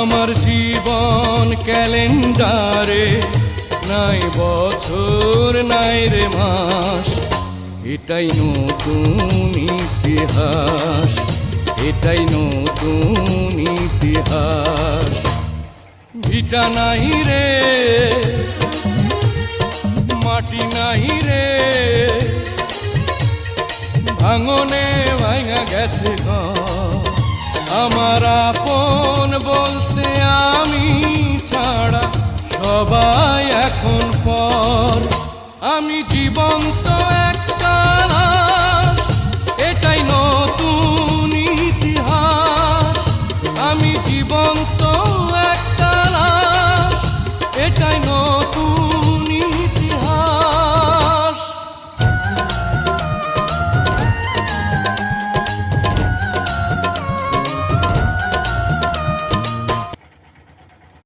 আমার জীবন ক্যালেন্ডারে নাই বছর নাই রে মাস, এটাই নতুন ইতিহাস, এটাই নতুন ইতিহাস। ভিটা নাই রে, মাটি নাই রে, ভাঙনে ভাঙা গেছে ঘর। আমার আপন বলতে আমি ছাড়া সবাই এখন পর। আমি জীবন